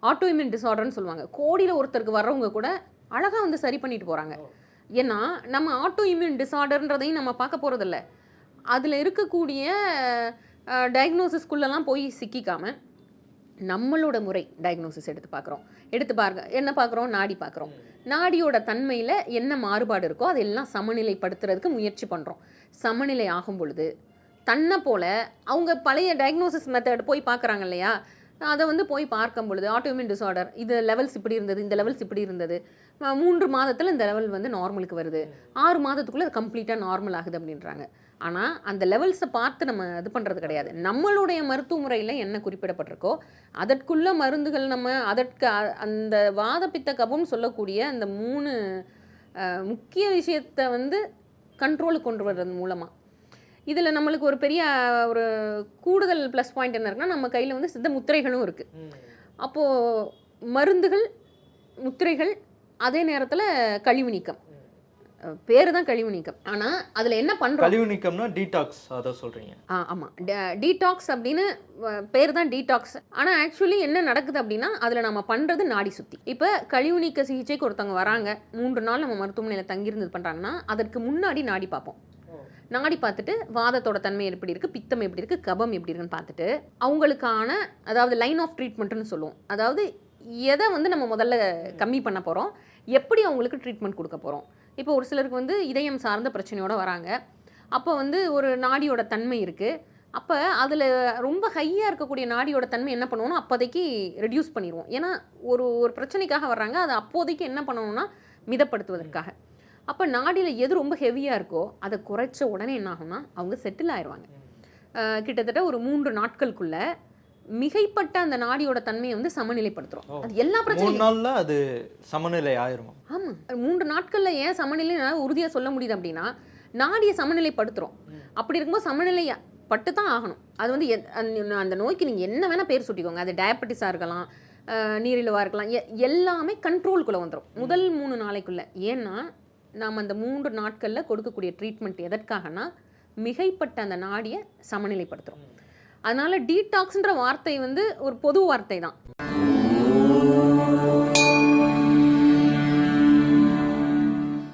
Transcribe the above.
Auto immune டிஸார்டர்னு சொல்லுவாங்க. கோடியில் ஒருத்தருக்கு வர்றவங்க கூட அழகாக வந்து சரி பண்ணிட்டு போகிறாங்க. ஏன்னா நம்ம ஆட்டோ இம்யூன் டிஸார்டர்ன்றதையும் நம்ம பார்க்க போகிறதில்ல. அதில் இருக்கக்கூடிய டயக்னோசிஸ்குள்ளெல்லாம் போய் சிக்கிக்காமல் நம்மளோட முறை டயக்னோசிஸ் எடுத்து பாருங்க என்ன பார்க்குறோம், நாடி பார்க்குறோம். நாடியோட தன்மையில் என்ன மாறுபாடு இருக்கோ அதெல்லாம் சமநிலைப்படுத்துறதுக்கு முயற்சி பண்ணுறோம். சமநிலை ஆகும் பொழுது தன்னை போல் அவங்க பழைய டயக்னோசிஸ் மெத்தட் போய் பார்க்குறாங்க இல்லையா, அதை வந்து போய் பார்க்கும் பொழுது ஆட்டோமியூன் டிஸார்டர் இது லெவல்ஸ் இப்படி இருந்தது, இந்த லெவல்ஸ் இப்படி இருந்தது, 3 மாதத்தில் இந்த லெவல் வந்து நார்மலுக்கு வருது, 6 மாதத்துக்குள்ளே அது கம்ப்ளீட்டாக நார்மல் ஆகுது அப்படின்றாங்க. ஆனால் அந்த லெவல்ஸை பார்த்து நம்ம இது பண்ணுறது கிடையாது. நம்மளுடைய மருத்துவ முறையில் என்ன குறிப்பிடப்பட்டிருக்கோ அதற்குள்ள மருந்துகள் நம்ம அதற்கு அந்த வாதப்பித்த கபம் சொல்லக்கூடிய அந்த 3 முக்கிய விஷயத்தை வந்து கண்ட்ரோலுக்கு கொண்டு வர்றது மூலமாக இதில் நம்மளுக்கு ஒரு பெரிய ஒரு கூடுதல் ப்ளஸ் பாயிண்ட் என்ன இருக்குன்னா, நம்ம கையில் வந்து சித்த முத்திரைகளும் இருக்குது. அப்போது மருந்துகள், முத்திரைகள், அதே நேரத்தில் கழிவு நீக்கம். பேர் தான் கழிவு நீக்கம். ஆனால் அதில் என்ன பண்ணுறோம், கழிவு நீக்கம்னா டீடாக்ஸ், அதை சொல்கிறீங்க? ஆமாம், டீடாக்ஸ் அப்படின்னு பேர் தான் டீடாக்ஸ். ஆனால் ஆக்சுவலி என்ன நடக்குது அப்படின்னா அதில் நம்ம பண்ணுறது நாடி சுத்தி. இப்போ கழிவு நீக்க சிகிச்சைக்கு ஒருத்தவங்க வராங்க, 3 நாள் நம்ம மருத்துவமனையில் தங்கியிருந்து பண்ணுறாங்கன்னா அதற்கு முன்னாடி நாடி பார்ப்போம். நாடி பார்த்துட்டு வாதத்தோட தன்மை எப்படி இருக்குது, பித்தம் எப்படி இருக்குது, கபம் எப்படி இருக்குன்னு பார்த்துட்டு அவங்களுக்கான அதாவது லைன் ஆஃப் ட்ரீட்மெண்ட்டுன்னு சொல்லுவோம். அதாவது எதை வந்து நம்ம முதல்ல கம்மி பண்ண போகிறோம், எப்படி அவங்களுக்கு ட்ரீட்மெண்ட் கொடுக்க போகிறோம். இப்போ ஒரு சிலருக்கு வந்து இதயம் சார்ந்த பிரச்சனையோடு வராங்க. அப்போ வந்து ஒரு நாடியோட தன்மை இருக்குது. அப்போ அதில் ரொம்ப ஹையாக இருக்கக்கூடிய நாடியோட தன்மை என்ன பண்ணுவோம்னா அப்போதைக்கு ரெடியூஸ் பண்ணிடுவோம். ஏன்னா ஒரு பிரச்சனைக்காக வர்றாங்க, அதை அப்போதைக்கு என்ன பண்ணணும்னா மிதப்படுத்துவதற்காக. அப்போ நாடியில் எது ரொம்ப ஹெவியாக இருக்கோ அதை குறைச்ச உடனே என்ன ஆகும்னா அவங்க செட்டில் ஆயிடுவாங்க. கிட்டத்தட்ட ஒரு 3 நாட்களுக்குள்ள மிகைப்பட்ட அந்த நாடியோட தன்மையை வந்து சமநிலைப்படுத்துறோம். அது எல்லா பிரச்சனையும் 3 நாள்ல அது சமநிலை ஆயிருமா? ஆமா, 3 நாட்கள்ல ஏன் சமநிலை உறுதியா சொல்ல முடியுது அப்படின்னா நாடியை சமநிலைப்படுத்துறோம். அப்படி இருக்கும்போது சமநிலை பட்டு தான் ஆகணும். அது வந்து அந்த நோய்க்கு நீங்க என்ன வேணா பேர் சுட்டிக்கோங்க, அது டயபெட்டிஸா இருக்கலாம், நீரிழிவா இருக்கலாம், எல்லாமே கண்ட்ரோலுக்குள்ள வந்துடும் முதல் 3 நாளைக்குள்ள. ஏன்னா நாம் அந்த 3 நாட்களில் கொடுக்கக்கூடிய ட்ரீட்மெண்ட் எதற்காகனா மிகைப்பட்ட அந்த நாடியை சமநிலைப்படுத்துகிறோம். அதனால் டீடாக்ஸ்ன்ற வார்த்தை வந்து ஒரு பொது வார்த்தை தான்.